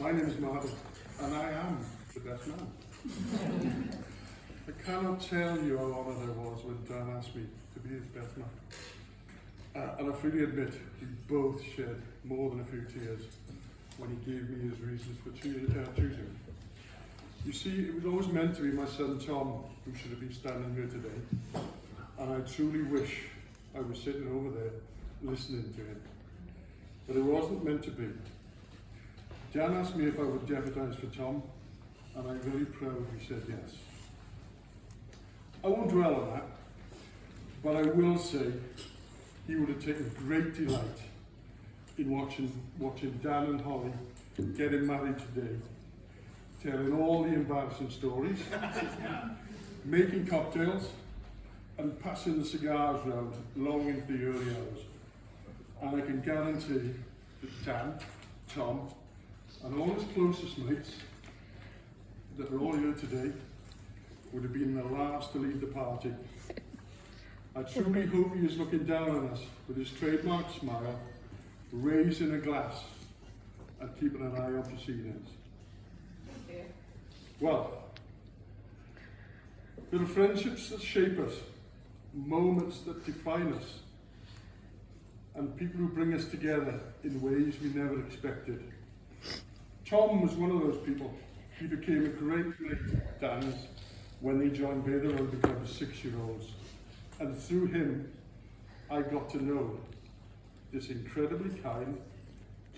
My name is Martin, and I am the best man. I cannot tell you how honoured I was when Dan asked me to be his best man. And I freely admit, we both shed more than a few tears when he gave me his reasons for choosing. You see, it was always meant to be my son Tom who should have been standing here today, and I truly wish I was sitting over there listening to him. But it wasn't meant to be. Dan asked me if I would jeopardise for Tom, and I'm very proud he said yes. I won't dwell on that, but I will say he would have taken great delight in watching Dan and Hollie getting married today, telling all the embarrassing stories, making cocktails, and passing the cigars round long into the early hours. And I can guarantee that Dan, Tom, and all his closest mates that are all here today would have been the last to leave the party. I truly hope he is looking down on us with his trademark smile, raising a glass and keeping an eye on proceedings. Well, there are friendships that shape us, moments that define us, and people who bring us together in ways we never expected. Tom was one of those people. He became a great mate of Dan's when they joined Bader and became 6-year-olds. And through him, I got to know this incredibly kind,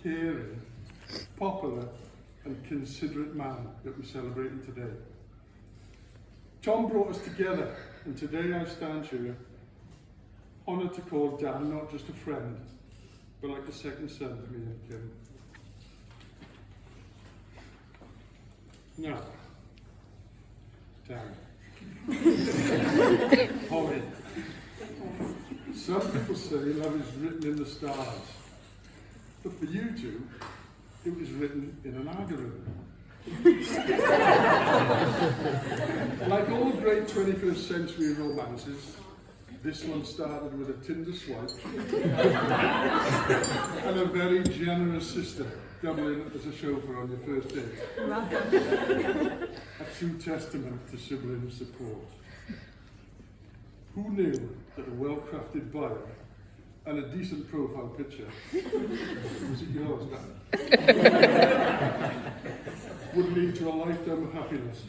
caring, popular, and considerate man that we're celebrating today. Tom brought us together, and today I stand here, honoured to call Dan not just a friend, but like a second son to me and Kim. Now, Dan. Hollie. Some people say love is written in the stars, but for you two, it was written in an algorithm. Like all great 21st century romances, this one started with a Tinder swipe and a very generous sister doubling as a chauffeur on your first date. A true testament to sibling support. Who knew that a well-crafted bio and a decent profile picture, was it yours, Dan? Would lead to a lifetime of happiness.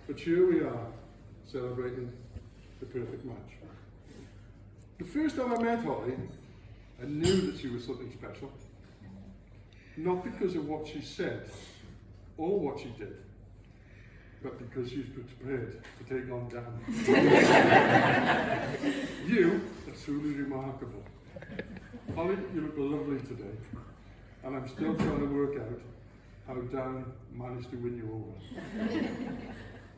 But here we are, celebrating the perfect match. The first time I met Hollie, I knew that she was something special. Not because of what she said or what she did, but because she was prepared to take on Dan. You are truly remarkable. Hollie, you look lovely today, and I'm still trying to work out how Dan managed to win you over.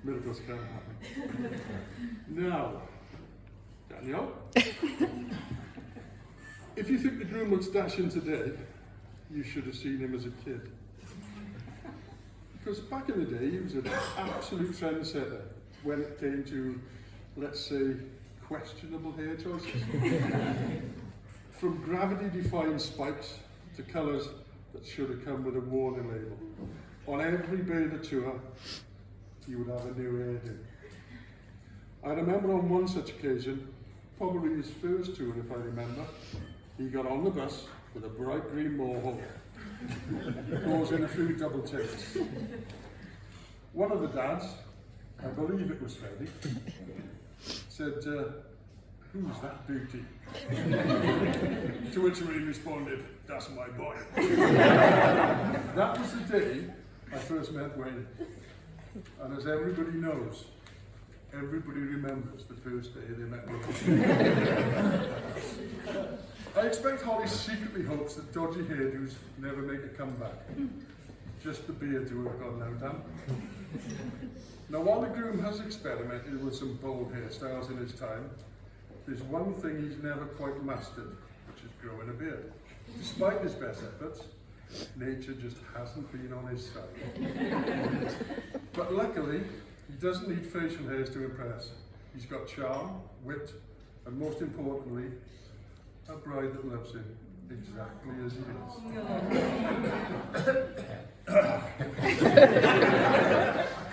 Miracles can happen. Now, Danielle, if you think the groom looks dashing today, you should have seen him as a kid. Because back in the day, he was an absolute trendsetter when it came to, let's say, questionable hair choices. From gravity-defying spikes to colours that should have come with a warning label. On every Bader tour, he would have a new hairdo. I remember on one such occasion, probably his first tour if I remember, he got on the bus with a bright green mohawk, causing a few double takes. One of the dads, I believe it was Freddie, said, "Who's that beauty?" To which he responded, "That's my boy." That was the day I first met Wayne. And as everybody knows, everybody remembers the first day they met me. I expect Hollie secretly hopes that dodgy hairdos never make a comeback. Just the beard to work on now, Dan. Now, while the groom has experimented with some bold hairstyles in his time, there's one thing he's never quite mastered, which is growing a beard. Despite his best efforts, nature just hasn't been on his side. But luckily, he doesn't need facial hairs to impress. He's got charm, wit, and most importantly, a bride that loves him exactly as he is.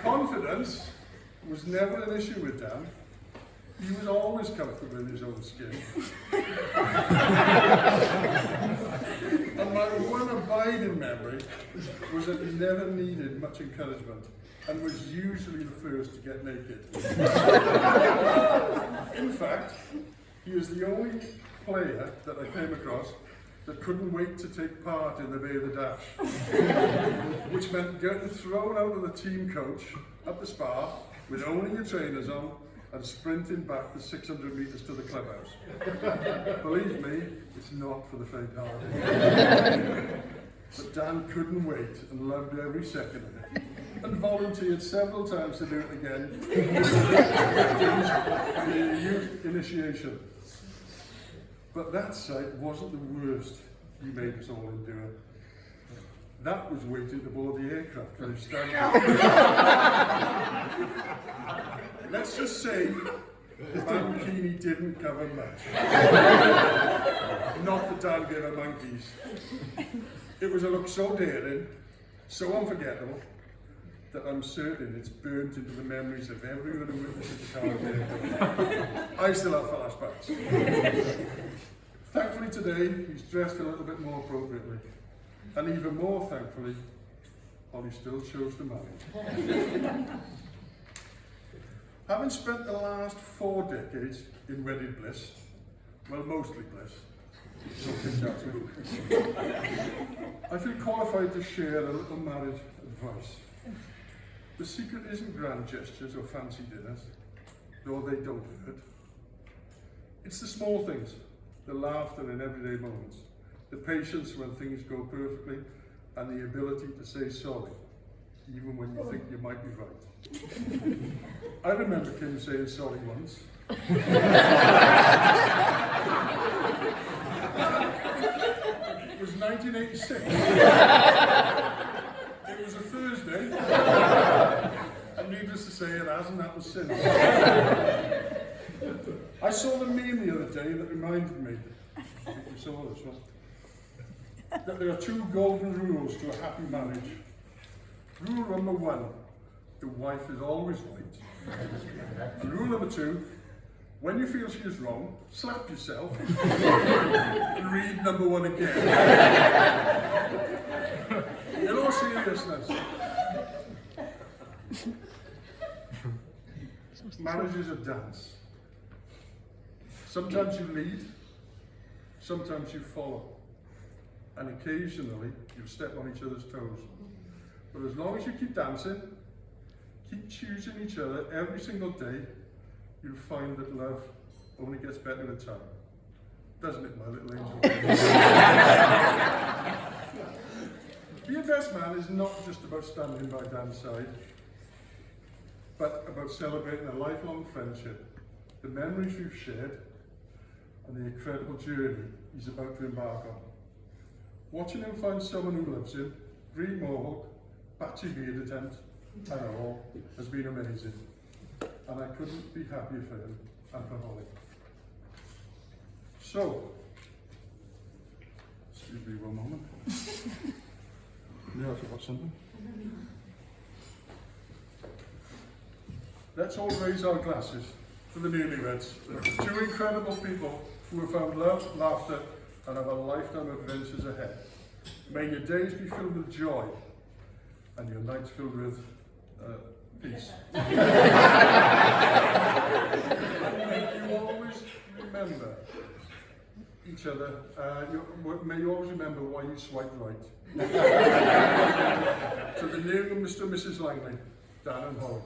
Confidence was never an issue with Dan. He was always comfortable in his own skin. And my one abiding memory was that he never needed much encouragement and was usually the first to get naked. In fact, he is the only player that I came across that couldn't wait to take part in the Bay of the Dash, which meant getting thrown out of the team coach at the spa with only your trainers on and sprinting back the 600 metres to the clubhouse. Believe me, it's not for the faint-hearted. But Dan couldn't wait and loved every second of it, and volunteered several times to do it again for the youth initiation. But that sight wasn't the worst he made us all endure. That was waiting to board the aircraft for his standing. Let's just say Mankini didn't cover much. Not that Dan gave a monkeys. It was a look so daring, so unforgettable, that I'm certain it's burnt into the memories of everyone who witnessed the car there. I still have flashbacks. Thankfully today, he's dressed a little bit more appropriately. And even more thankfully, Hollie still chose to marry. Having spent the last 4 decades in wedded bliss, well, mostly bliss, I feel qualified to share a little marriage advice. The secret isn't grand gestures or fancy dinners, though they don't hurt. It's the small things, the laughter in everyday moments, the patience when things go perfectly, and the ability to say sorry, even when you think you might be right. I remember Kim saying sorry once. It was 1986. It was a Thursday, and needless to say, it hasn't happened since. I saw the meme the other day that reminded me, if you saw this one, that there are 2 golden rules to a happy marriage. Rule number 1, the wife is always right. And rule number 2, when you feel she is wrong, slap yourself and read number 1 again. In all seriousness, marriage is a dance. Sometimes you lead, sometimes you follow, and occasionally you step on each other's toes. But as long as you keep dancing, keep choosing each other every single day, you'll find that love only gets better with time. Doesn't it, my little angel? Being best man is not just about standing by Dan's side, but about celebrating a lifelong friendship, the memories we've shared, and the incredible journey he's about to embark on. Watching him find someone who loves him, green mohawk, patchy beard attempt, and all, has been amazing. And I couldn't be happier for him and for Hollie. So, excuse me one moment. No, I forgot something. Let's all raise our glasses to the newlyweds, 2 incredible people who have found love, laughter, and have a lifetime of adventures ahead. May your days be filled with joy, and your nights filled with peace. May you always remember each other. May you always remember why you swiped right. To the new Mr. and Mrs. Langley, Dan and Hollie.